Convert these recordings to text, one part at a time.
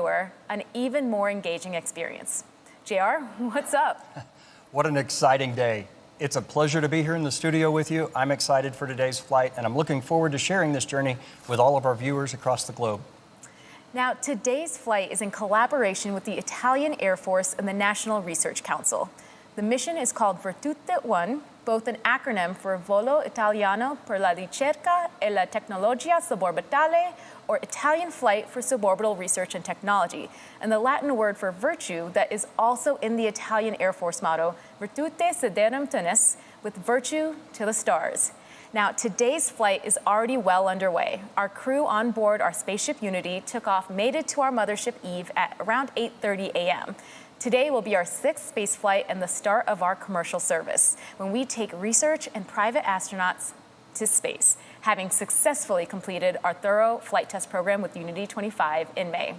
an even more engaging experience. JR, what's up? What an exciting day. It's a pleasure to be here in the studio with you. I'm excited for today's flight, and I'm looking forward to sharing this journey with all of our viewers across the globe. Now, today's flight is in collaboration with the Italian Air Force and the National Research Council. The mission is called Virtute 1, both an acronym for Volo Italiano per la Ricerca e la Tecnologia Suborbitale, or Italian Flight for Suborbital Research and Technology, and the Latin word for virtue that is also in the Italian Air Force motto, Virtute Siderum Tenes, with virtue to the stars. Now, today's flight is already well underway. Our crew on board our spaceship Unity made it to our mothership Eve at around 8:30 a.m. Today will be our 6th space flight and the start of our commercial service, when we take research and private astronauts to space, having successfully completed our thorough flight test program with Unity 25 in May.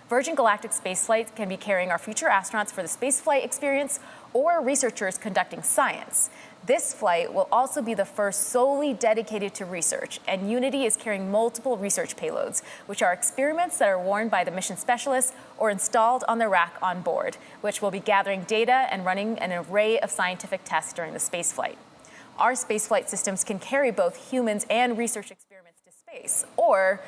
Virgin Galactic space flights can be carrying our future astronauts for the spaceflight experience or researchers conducting science. This flight will also be the first solely dedicated to research, and Unity is carrying multiple research payloads, which are experiments that are worn by the mission specialists or installed on the rack on board, which will be gathering data and running an array of scientific tests during the spaceflight. Our spaceflight systems can carry both humans and research experiments to space, or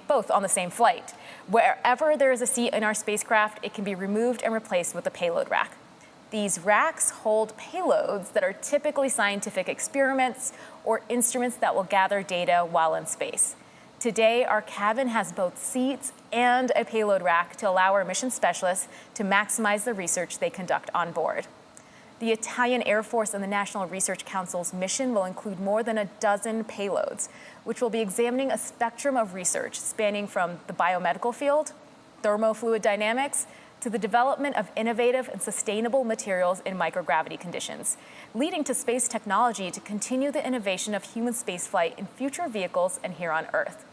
both on the same flight. Wherever there is a seat in our spacecraft, it can be removed and replaced with a payload rack. These racks hold payloads that are typically scientific experiments or instruments that will gather data while in space. Today, our cabin has both seats and a payload rack to allow our mission specialists to maximize the research they conduct on board. The Italian Air Force and the National Research Council's mission will include more than a dozen payloads, which will be examining a spectrum of research spanning from the biomedical field, thermofluid dynamics, to the development of innovative and sustainable materials in microgravity conditions, leading to space technology to continue the innovation of human spaceflight in future vehicles and here on Earth.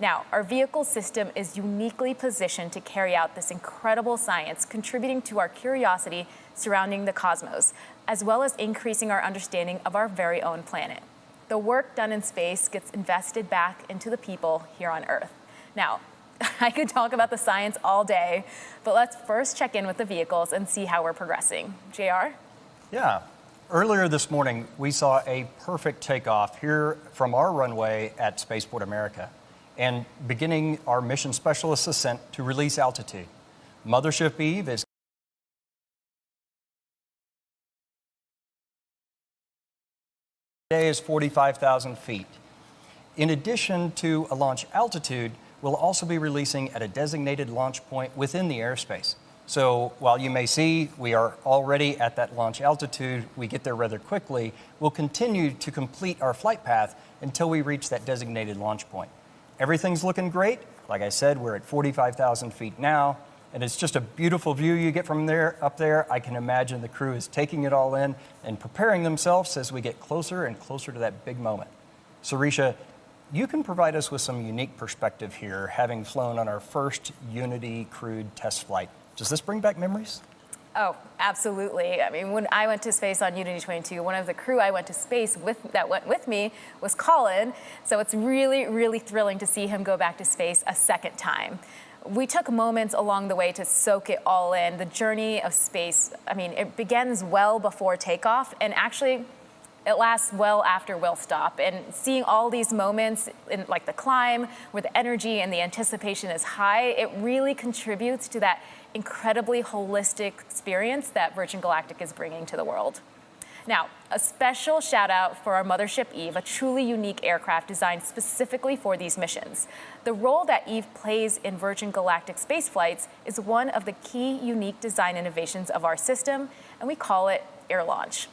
Now, our vehicle system is uniquely positioned to carry out this incredible science, contributing to our curiosity surrounding the cosmos, as well as increasing our understanding of our very own planet. The work done in space gets invested back into the people here on Earth. Now, I could talk about the science all day, but let's first check in with the vehicles and see how we're progressing. JR? Yeah. Earlier this morning, we saw a perfect takeoff here from our runway at Spaceport America and beginning our mission specialist ascent to release altitude. Mothership Eve is today is 45,000 feet. In addition to a launch altitude, we'll also be releasing at a designated launch point within the airspace. So while you may see we are already at that launch altitude, we get there rather quickly, we'll continue to complete our flight path until we reach that designated launch point. Everything's looking great. Like I said, we're at 45,000 feet now, and it's just a beautiful view you get from up there. I can imagine the crew is taking it all in and preparing themselves as we get closer and closer to that big moment. Sarisha, you can provide us with some unique perspective here, having flown on our first Unity crewed test flight. Does this bring back memories? Oh, absolutely. I mean, when I went to space on Unity 22, one of the crew I went to space that went with me was Colin. So it's really, really thrilling to see him go back to space a second time. We took moments along the way to soak it all in. The journey of space, I mean, it begins well before takeoff, and actually, it lasts well after we'll stop. And seeing all these moments, in like the climb, where the energy and the anticipation is high, it really contributes to that incredibly holistic experience that Virgin Galactic is bringing to the world. Now, a special shout out for our mothership Eve, a truly unique aircraft designed specifically for these missions. The role that Eve plays in Virgin Galactic space flights is one of the key unique design innovations of our system, and we call it air launch.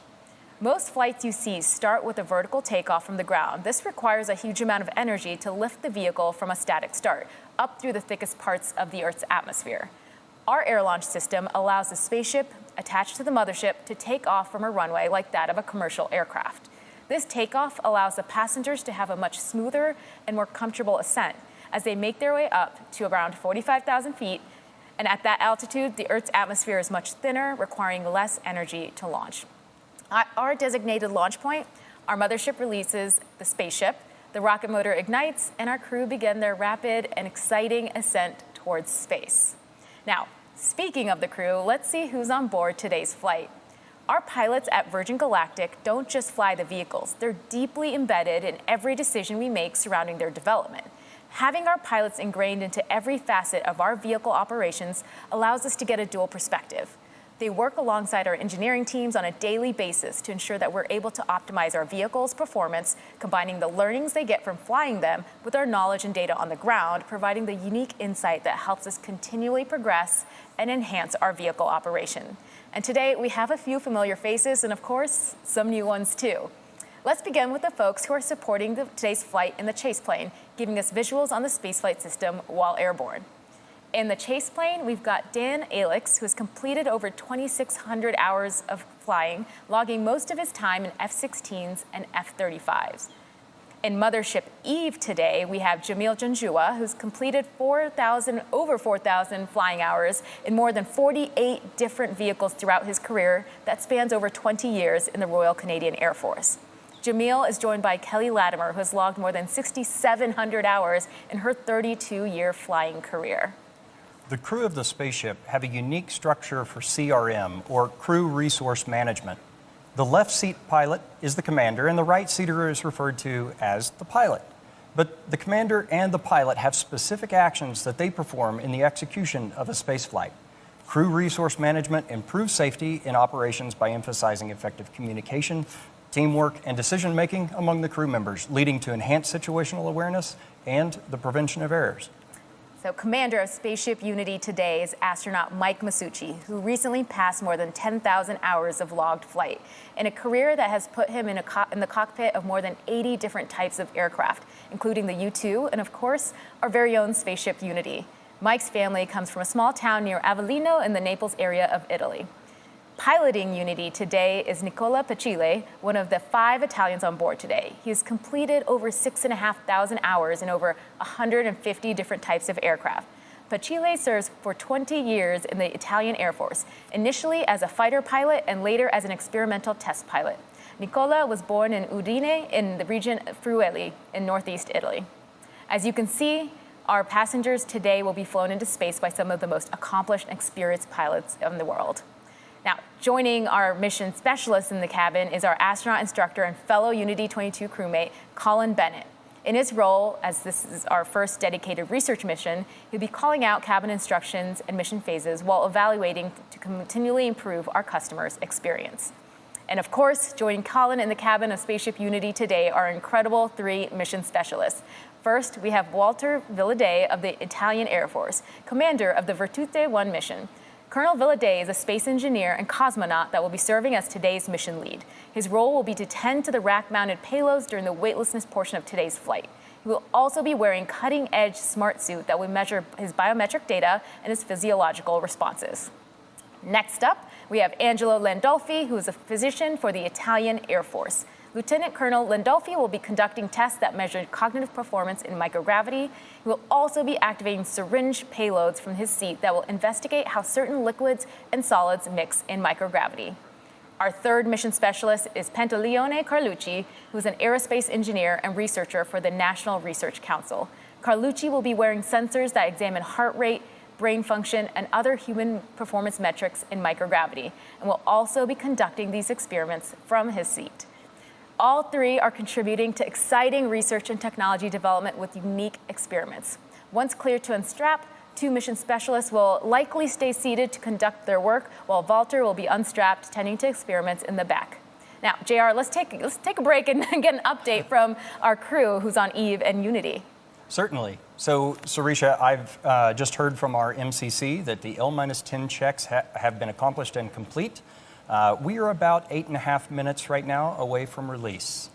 Most flights you see start with a vertical takeoff from the ground. This requires a huge amount of energy to lift the vehicle from a static start up through the thickest parts of the Earth's atmosphere. Our air launch system allows the spaceship attached to the mothership to take off from a runway like that of a commercial aircraft. This takeoff allows the passengers to have a much smoother and more comfortable ascent as they make their way up to around 45,000 feet. And at that altitude, the Earth's atmosphere is much thinner, requiring less energy to launch. At our designated launch point, our mothership releases the spaceship, the rocket motor ignites, and our crew begin their rapid and exciting ascent towards space. Now, speaking of the crew, let's see who's on board today's flight. Our pilots at Virgin Galactic don't just fly the vehicles, they're deeply embedded in every decision we make surrounding their development. Having our pilots ingrained into every facet of our vehicle operations allows us to get a dual perspective. They work alongside our engineering teams on a daily basis to ensure that we're able to optimize our vehicles' performance, combining the learnings they get from flying them with our knowledge and data on the ground, providing the unique insight that helps us continually progress and enhance our vehicle operation. And today, we have a few familiar faces and, of course, some new ones too. Let's begin with the folks who are supporting today's flight in the chase plane, giving us visuals on the spaceflight system while airborne. In the chase plane, we've got Dan Alix, who has completed over 2,600 hours of flying, logging most of his time in F-16s and F-35s. In Mothership Eve today, we have Jamil Janjua, who's completed over 4,000 flying hours in more than 48 different vehicles throughout his career that spans over 20 years in the Royal Canadian Air Force. Jamil is joined by Kelly Latimer, who has logged more than 6,700 hours in her 32-year flying career. The crew of the spaceship have a unique structure for CRM, or Crew Resource Management. The left seat pilot is the commander, and the right seater is referred to as the pilot. But the commander and the pilot have specific actions that they perform in the execution of a spaceflight. Crew Resource Management improves safety in operations by emphasizing effective communication, teamwork, and decision-making among the crew members, leading to enhanced situational awareness and the prevention of errors. So commander of Spaceship Unity today is astronaut Mike Masucci, who recently passed more than 10,000 hours of logged flight in a career that has put him in the cockpit of more than 80 different types of aircraft, including the U-2 and, of course, our very own Spaceship Unity. Mike's family comes from a small town near Avellino in the Naples area of Italy. Piloting Unity today is Nicola Pacile, one of the 5 Italians on board today. He has completed over 6,500 hours in over 150 different types of aircraft. Pacile serves for 20 years in the Italian Air Force, initially as a fighter pilot and later as an experimental test pilot. Nicola was born in Udine in the region of Friuli in northeast Italy. As you can see, our passengers today will be flown into space by some of the most accomplished and experienced pilots in the world. Now, joining our mission specialist in the cabin is our astronaut instructor and fellow Unity 22 crewmate, Colin Bennett. In his role, as this is our first dedicated research mission, he'll be calling out cabin instructions and mission phases while evaluating to continually improve our customers' experience. And of course, joining Colin in the cabin of Spaceship Unity today are incredible 3 mission specialists. First, we have Walter Villadei of the Italian Air Force, commander of the Virtute 1 mission. Colonel Villadei is a space engineer and cosmonaut that will be serving as today's mission lead. His role will be to tend to the rack-mounted payloads during the weightlessness portion of today's flight. He will also be wearing cutting-edge smart suit that will measure his biometric data and his physiological responses. Next up, we have Angelo Landolfi, who is a physician for the Italian Air Force. Lieutenant Colonel Landolfi will be conducting tests that measure cognitive performance in microgravity. He will also be activating syringe payloads from his seat that will investigate how certain liquids and solids mix in microgravity. Our third mission specialist is Pantaleone Carlucci, who is an aerospace engineer and researcher for the National Research Council. Carlucci will be wearing sensors that examine heart rate, brain function, and other human performance metrics in microgravity, and will also be conducting these experiments from his seat. All 3 are contributing to exciting research and technology development with unique experiments. Once cleared to unstrap, 2 mission specialists will likely stay seated to conduct their work, while Walter will be unstrapped, tending to experiments in the back. Now, JR, let's take a break and get an update from our crew who's on Eve and Unity. Certainly. So, Sarisha, I've just heard from our MCC that the L-10 checks have been accomplished and complete. We are about 8.5 minutes right now away from release.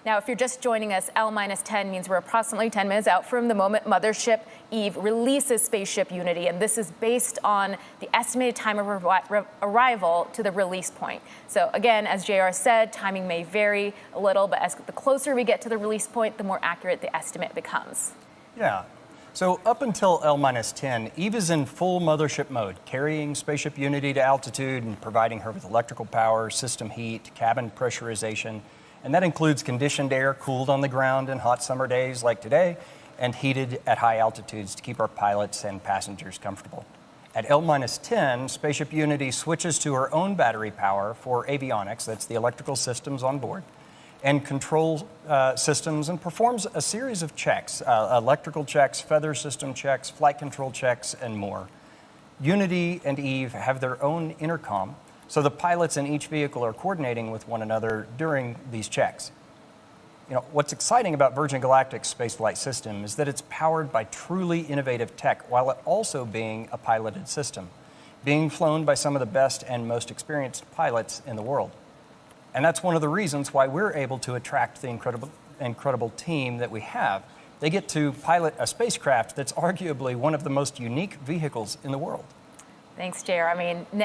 Now, if you're just joining us, L-10 means we're approximately 10 minutes out from the moment Mothership Eve releases Spaceship Unity, and this is based on the estimated time of arrival to the release point. So again, as JR said, timing may vary a little, but as the closer we get to the release point, the more accurate the estimate becomes. Yeah. So up until L-10, Eve is in full mothership mode, carrying Spaceship Unity to altitude and providing her with electrical power, system heat, cabin pressurization, and that includes conditioned air cooled on the ground in hot summer days like today, and heated at high altitudes to keep our pilots and passengers comfortable. At L-10, Spaceship Unity switches to her own battery power for avionics, that's the electrical systems on board, and control systems, and performs a series of checks, electrical checks, feather system checks, flight control checks, and more. Unity and Eve have their own intercom, so the pilots in each vehicle are coordinating with one another during these checks. What's exciting about Virgin Galactic's spaceflight system is that it's powered by truly innovative tech while it also being a piloted system, being flown by some of the best and most experienced pilots in the world. And that's one of the reasons why we're able to attract the incredible team that we have. They get to pilot a spacecraft that's arguably one of the most unique vehicles in the world. Thanks, JR.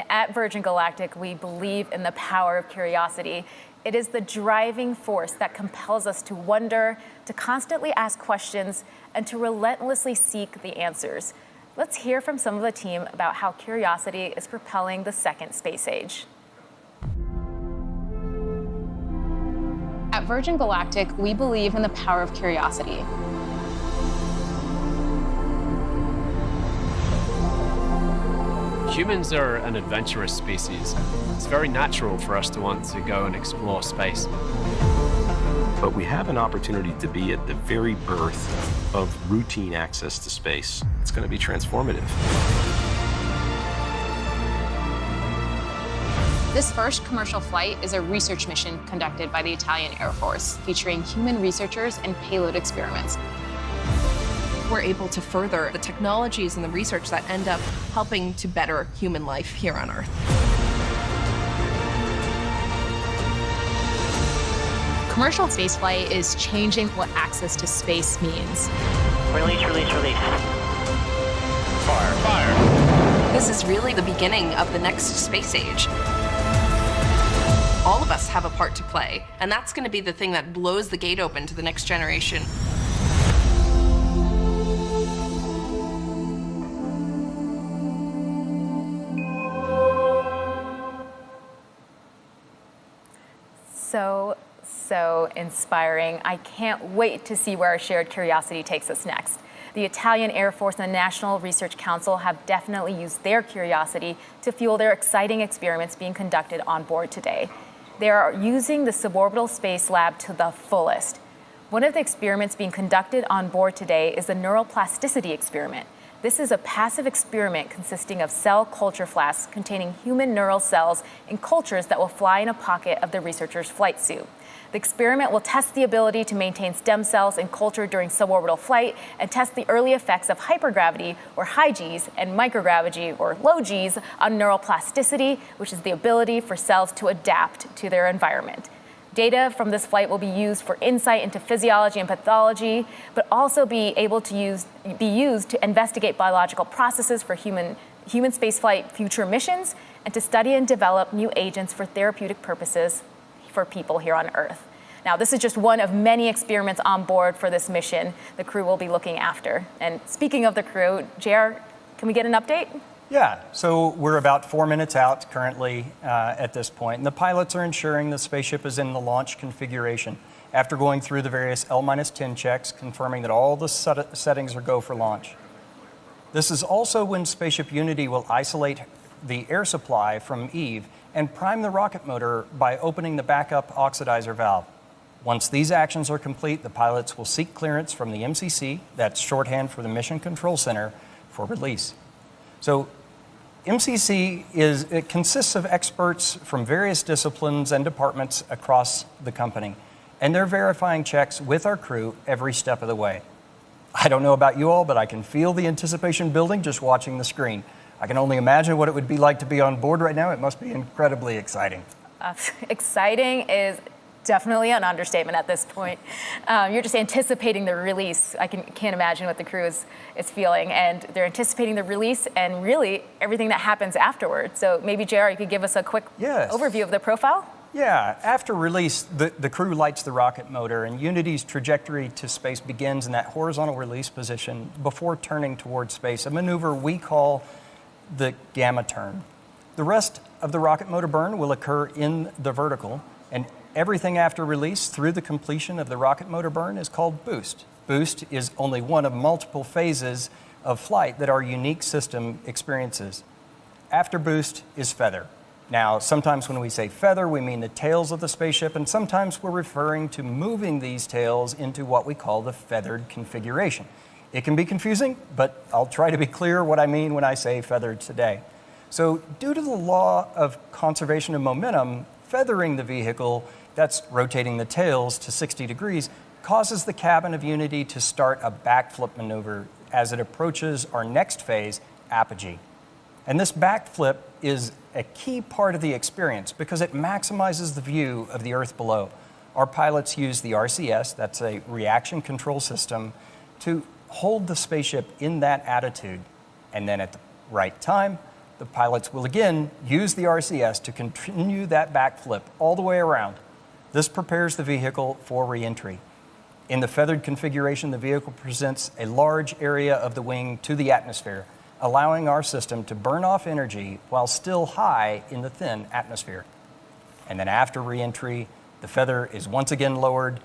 At Virgin Galactic, we believe in the power of curiosity. It is the driving force that compels us to wonder, to constantly ask questions, and to relentlessly seek the answers. Let's hear from some of the team about how curiosity is propelling the second space age. At Virgin Galactic, we believe in the power of curiosity. Humans are an adventurous species. It's very natural for us to want to go and explore space. But we have an opportunity to be at the very birth of routine access to space. It's going to be transformative. This first commercial flight is a research mission conducted by the Italian Air Force, featuring human researchers and payload experiments. We're able to further the technologies and the research that end up helping to better human life here on Earth. Commercial spaceflight is changing what access to space means. Release, release, release. Fire, fire. This is really the beginning of the next space age. All of us have a part to play, and that's going to be the thing that blows the gate open to the next generation. So inspiring. I can't wait to see where our shared curiosity takes us next. The Italian Air Force and the National Research Council have definitely used their curiosity to fuel their exciting experiments being conducted on board today. They are using the suborbital space lab to the fullest. One of the experiments being conducted on board today is the neuroplasticity experiment. This is a passive experiment consisting of cell culture flasks containing human neural cells in cultures that will fly in a pocket of the researcher's flight suit. The experiment will test the ability to maintain stem cells in culture during suborbital flight and test the early effects of hypergravity, or high Gs, and microgravity, or low Gs, on neuroplasticity, which is the ability for cells to adapt to their environment. Data from this flight will be used for insight into physiology and pathology, but also be used to investigate biological processes for human spaceflight future missions, and to study and develop new agents for therapeutic purposes for people here on Earth. Now, this is just one of many experiments on board for this mission the crew will be looking after. And speaking of the crew, JR, can we get an update? Yeah, so we're about 4 minutes out currently at this point, and the pilots are ensuring the spaceship is in the launch configuration after going through the various L-10 checks, confirming that all the settings are go for launch. This is also when Spaceship Unity will isolate the air supply from Eve and prime the rocket motor by opening the backup oxidizer valve. Once these actions are complete, the pilots will seek clearance from the MCC, that's shorthand for the Mission Control Center, for release. So MCC it consists of experts from various disciplines and departments across the company, and they're verifying checks with our crew every step of the way. I don't know about you all, but I can feel the anticipation building just watching the screen. I can only imagine what it would be like to be on board right now. It must be incredibly exciting. Exciting is definitely an understatement at this point. You're just anticipating the release. I can't imagine what the crew is feeling. And they're anticipating the release and really everything that happens afterwards. So maybe, JR, you could give us a quick overview of the profile? Yeah, after release, the crew lights the rocket motor, and Unity's trajectory to space begins in that horizontal release position before turning towards space, a maneuver we call the gamma turn. The rest of the rocket motor burn will occur in the vertical, and everything after release through the completion of the rocket motor burn is called boost. boost is only one of multiple phases of flight that our unique system experiences. After boost is feather. Now, sometimes when we say feather, we mean the tails of the spaceship, and sometimes we're referring to moving these tails into what we call the feathered configuration. It can be confusing, but I'll try to be clear what I mean when I say feathered today. So, due to the law of conservation of momentum, feathering the vehicle, that's rotating the tails to 60 degrees, causes the cabin of Unity to start a backflip maneuver as it approaches our next phase, apogee. And this backflip is a key part of the experience because it maximizes the view of the Earth below. Our pilots use the RCS, that's a reaction control system, to hold the spaceship in that attitude. And then at the right time, the pilots will again use the RCS to continue that backflip all the way around. This prepares the vehicle for re-entry. In the feathered configuration, the vehicle presents a large area of the wing to the atmosphere, allowing our system to burn off energy while still high in the thin atmosphere. And then after re-entry, the feather is once again lowered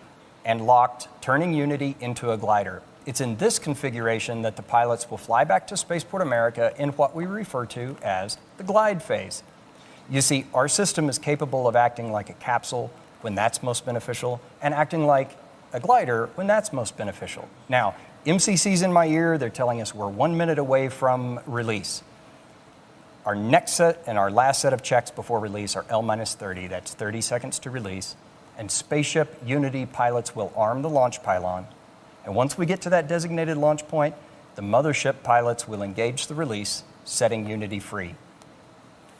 and locked, turning Unity into a glider. It's in this configuration that the pilots will fly back to Spaceport America in what we refer to as the glide phase. You see, our system is capable of acting like a capsule when that's most beneficial, and acting like a glider when that's most beneficial. Now, MCC's in my ear, they're telling us we're 1 minute away from release. Our next set and our last set of checks before release are L-30, that's 30 seconds to release, and Spaceship Unity pilots will arm the launch pylon, and once we get to that designated launch point, the mothership pilots will engage the release, setting Unity free.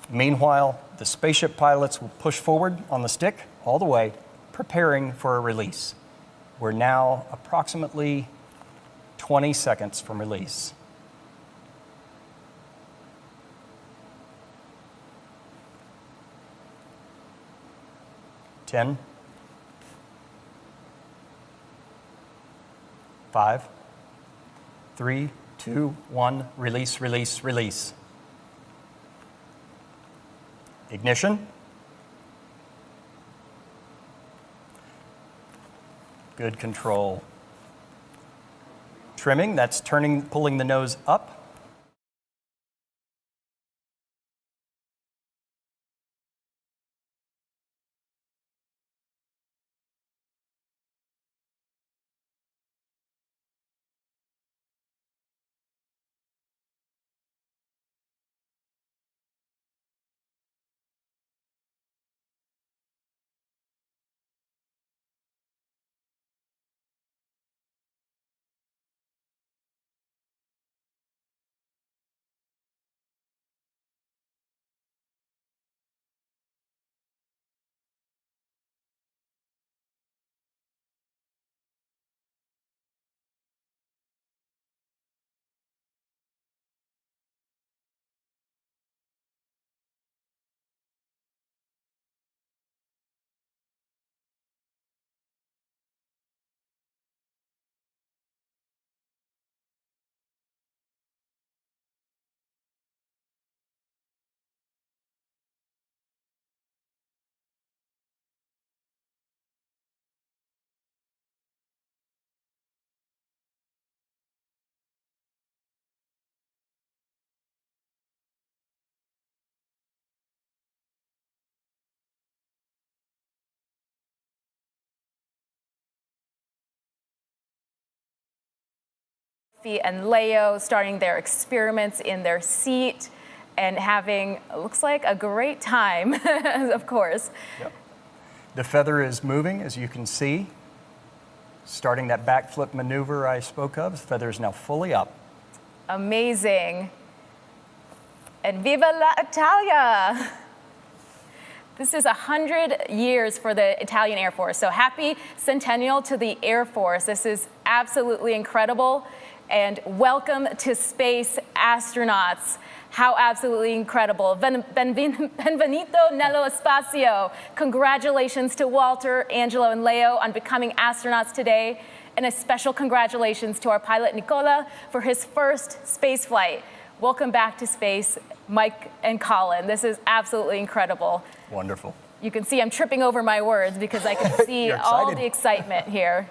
Meanwhile, the spaceship pilots will push forward on the stick all the way, preparing for a release. We're now approximately 20 seconds from release. 10, 5, 3, 2, 1, release, release, release. Ignition. Good control. Trimming, that's pulling the nose up. And Leo starting their experiments in their seat and having, looks like, a great time, of course. Yep. The feather is moving, as you can see. Starting that backflip maneuver I spoke of, the feather is now fully up. Amazing. And Viva la Italia! This is 100 years for the Italian Air Force, so happy centennial to the Air Force. This is absolutely incredible. And welcome to space, astronauts. How absolutely incredible. Benvenuto nello spazio. Congratulations to Walter, Angelo, and Leo on becoming astronauts today. And a special congratulations to our pilot, Nicola, for his first space flight. Welcome back to space, Mike and Colin. This is absolutely incredible. Wonderful. You can see I'm tripping over my words because I can see all the excitement here.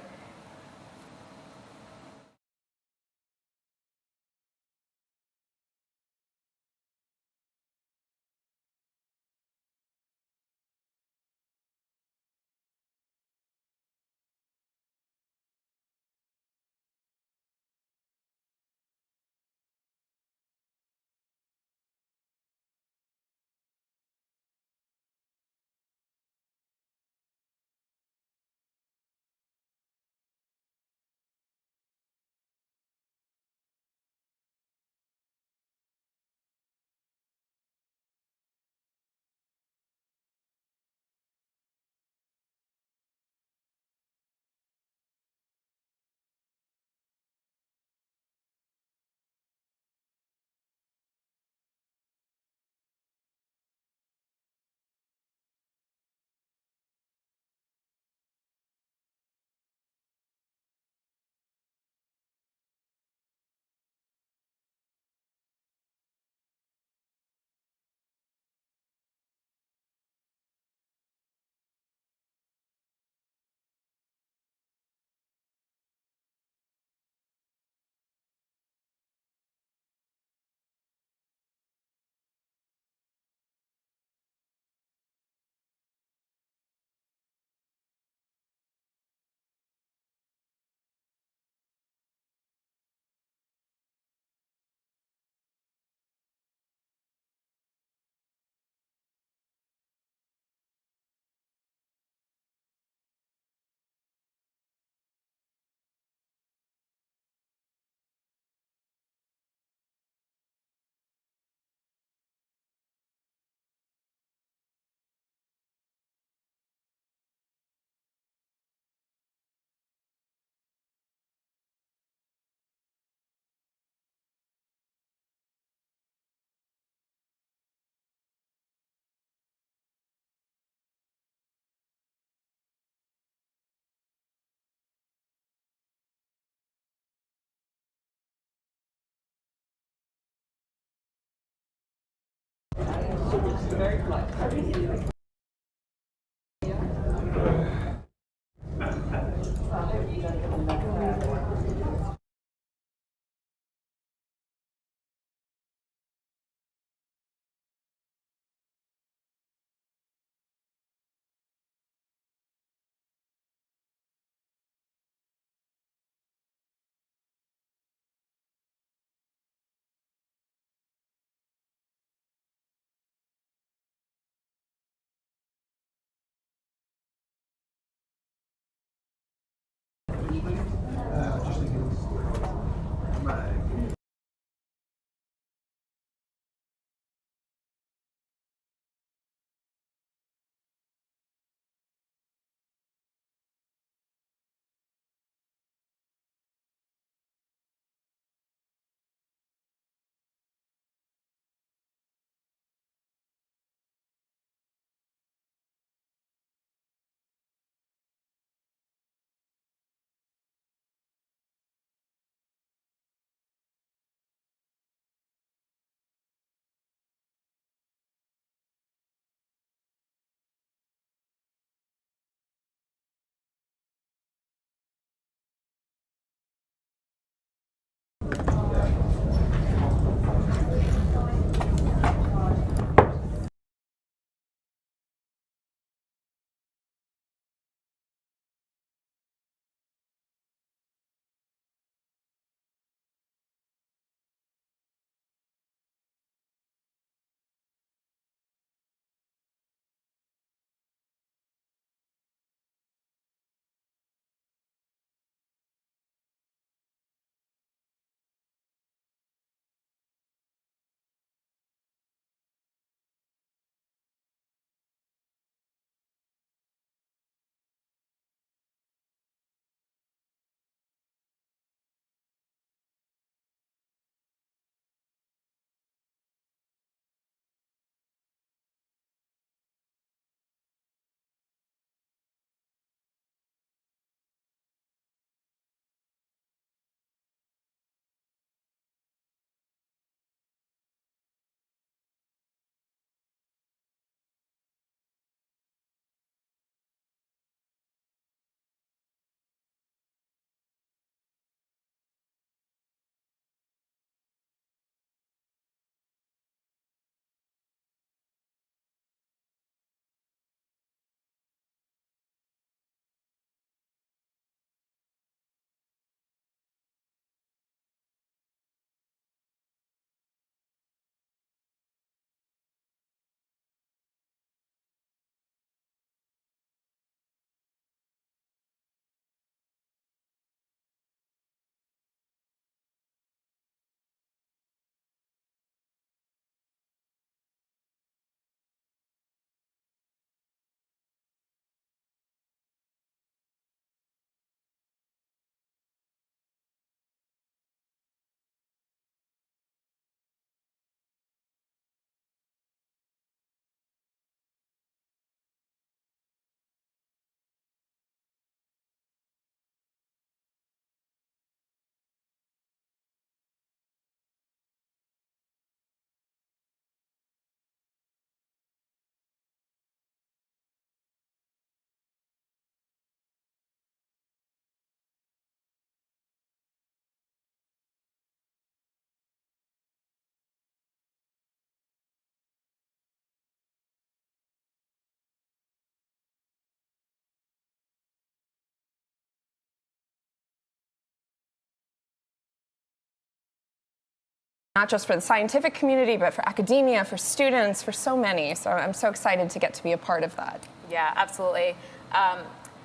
not just for the scientific community, but for academia, for students, for so many. So I'm so excited to get to be a part of that. Yeah, absolutely.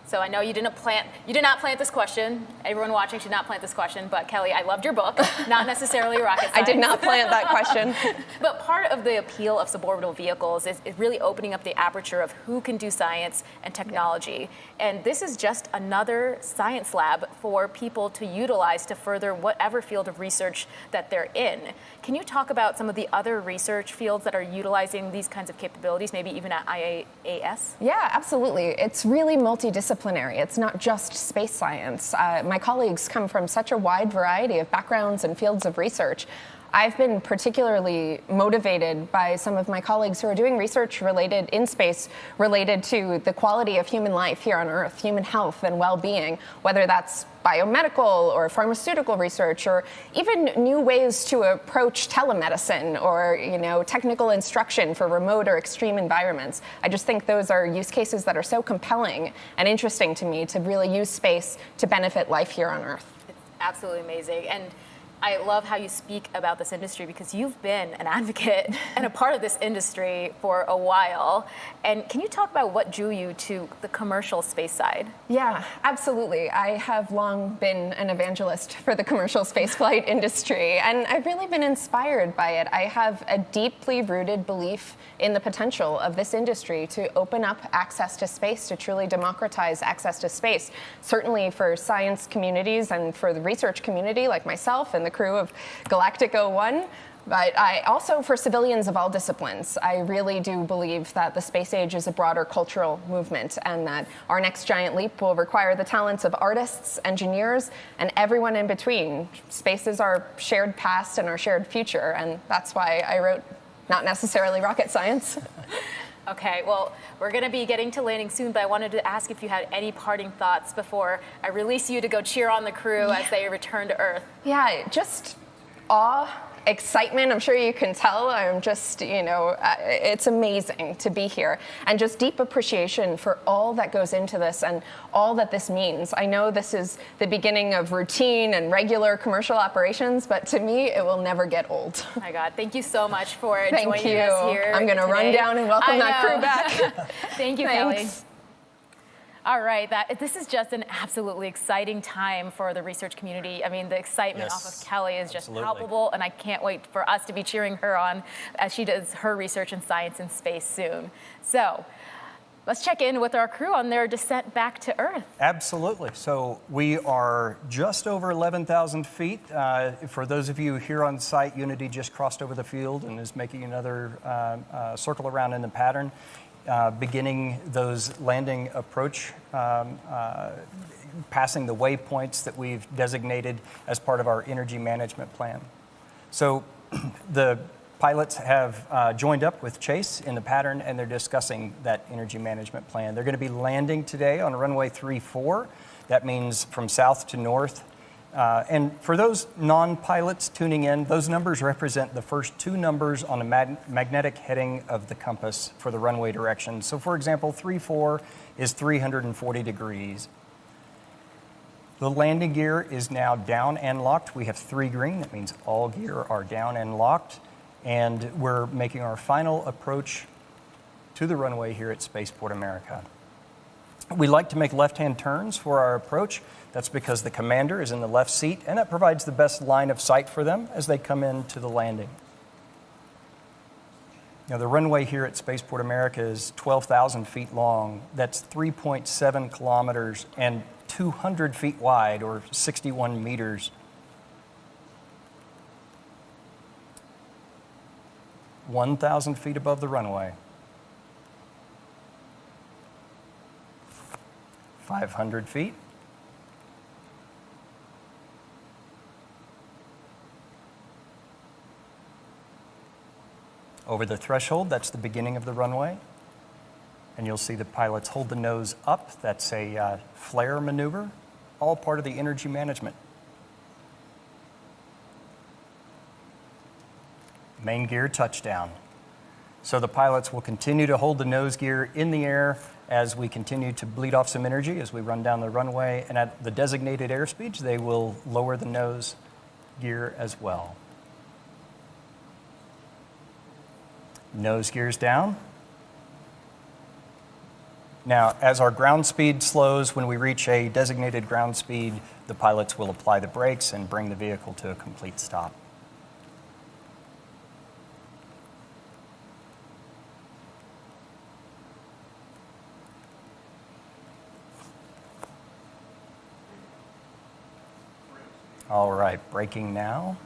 So I know you did not plant this question. Everyone watching should not plant this question, but Kelly, I loved your book, not necessarily rocket science. I did not plant that question. But part of the appeal of suborbital vehicles is really opening up the aperture of who can do science and technology. And this is just another science lab for people to utilize to further whatever field of research that they're in. Can you talk about some of the other research fields that are utilizing these kinds of capabilities, maybe even at IAAS? Yeah, absolutely. It's really multidisciplinary. It's not just space science. My colleagues come from such a wide variety of backgrounds and fields of research. I've been particularly motivated by some of my colleagues who are doing research related in space, related to the quality of human life here on Earth, human health and well-being, whether that's biomedical or pharmaceutical research, or even new ways to approach telemedicine or technical instruction for remote or extreme environments. I just think those are use cases that are so compelling and interesting to me to really use space to benefit life here on Earth. It's absolutely amazing. And I love how you speak about this industry because you've been an advocate and a part of this industry for a while. And can you talk about what drew you to the commercial space side? Yeah, absolutely. I have long been an evangelist for the commercial spaceflight industry, and I've really been inspired by it. I have a deeply rooted belief in the potential of this industry to open up access to space, to truly democratize access to space, certainly for science communities and for the research community like myself and the crew of Galactic 01. But also for civilians of all disciplines. I really do believe that the space age is a broader cultural movement and that our next giant leap will require the talents of artists, engineers, and everyone in between. Space is our shared past and our shared future, and that's why I wrote not necessarily rocket science. Okay, well, we're going to be getting to landing soon, but I wanted to ask if you had any parting thoughts before I release you to go cheer on the crew as they return to Earth. Yeah, just awe, excitement. I'm sure you can tell. I'm just, it's amazing to be here. And just deep appreciation for all that goes into this and all that this means. I know this is the beginning of routine and regular commercial operations, but to me, it will never get old. Oh my God, thank you so much for Thank joining you. us here. I'm going to run down and welcome that crew back. Thank you, Thanks. Kelly. All right, this is just an absolutely exciting time for the research community. I mean, the excitement off of Kelly is just palpable, and I can't wait for us to be cheering her on as she does her research in science and space soon. So let's check in with our crew on their descent back to Earth. Absolutely. So we are just over 11,000 feet. For those of you here on site, Unity just crossed over the field and is making another circle around in the pattern. Beginning those landing approach, passing the waypoints that we've designated as part of our energy management plan. So the pilots have joined up with Chase in the pattern, and they're discussing that energy management plan. They're going to be landing today on runway 34. That means from south to north. And for those non-pilots tuning in, those numbers represent the first two numbers on the magnetic heading of the compass for the runway direction. So for example, 34 is 340 degrees. The landing gear is now down and locked. We have 3 green. That means all gear are down and locked. And we're making our final approach to the runway here at Spaceport America. We like to make left-hand turns for our approach. That's because the commander is in the left seat, and that provides the best line of sight for them as they come into the landing. Now, the runway here at Spaceport America is 12,000 feet long. That's 3.7 kilometers and 200 feet wide, or 61 meters. 1,000 feet above the runway. 500 feet. Over the threshold, that's the beginning of the runway. And you'll see the pilots hold the nose up. That's a flare maneuver, all part of the energy management. Main gear touchdown. So the pilots will continue to hold the nose gear in the air as we continue to bleed off some energy as we run down the runway. And at the designated airspeeds, they will lower the nose gear as well. Nose gears down. Now, as our ground speed slows, when we reach a designated ground speed, the pilots will apply the brakes and bring the vehicle to a complete stop. All right, braking now.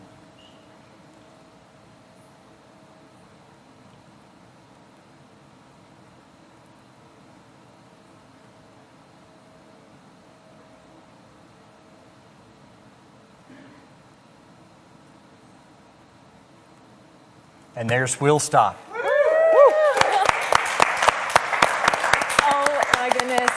And there's Will Stop. Oh my goodness.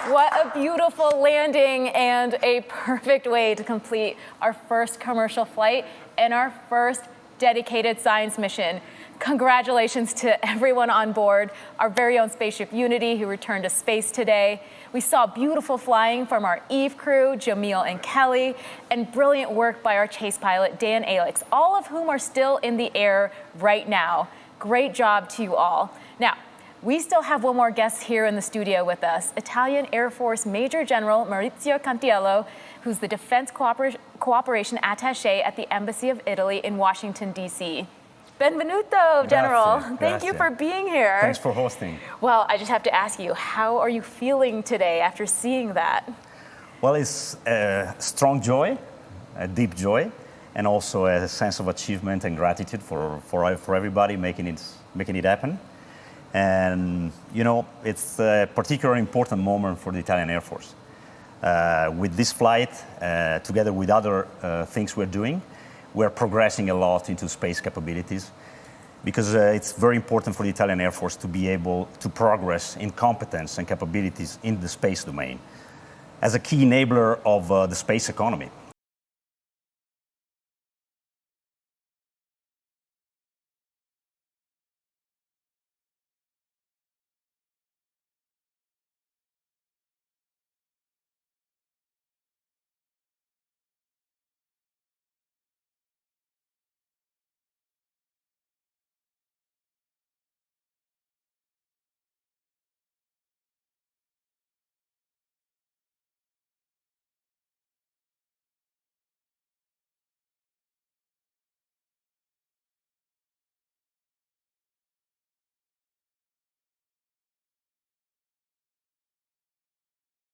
What a beautiful landing and a perfect way to complete our first commercial flight and our first dedicated science mission. Congratulations to everyone on board, our very own spaceship Unity, who returned to space today. We saw beautiful flying from our Eve crew, Jamil and Kelly, and brilliant work by our chase pilot, Dan Alex, all of whom are still in the air right now. Great job to you all. Now, we still have one more guest here in the studio with us, Italian Air Force Major General Maurizio Cantiello, who's the Defense Cooperation Attaché at the Embassy of Italy in Washington, D.C. Benvenuto, General. Thank you for being here. Thanks for hosting. Well, I just have to ask you, how are you feeling today after seeing that? Well, it's a strong joy, a deep joy, and also a sense of achievement and gratitude for everybody making it happen. And, you know, it's a particularly important moment for the Italian Air Force. With this flight, together with other things we're doing, we're progressing a lot into space capabilities because it's very important for the Italian Air Force to be able to progress in competence and capabilities in the space domain as a key enabler of the space economy.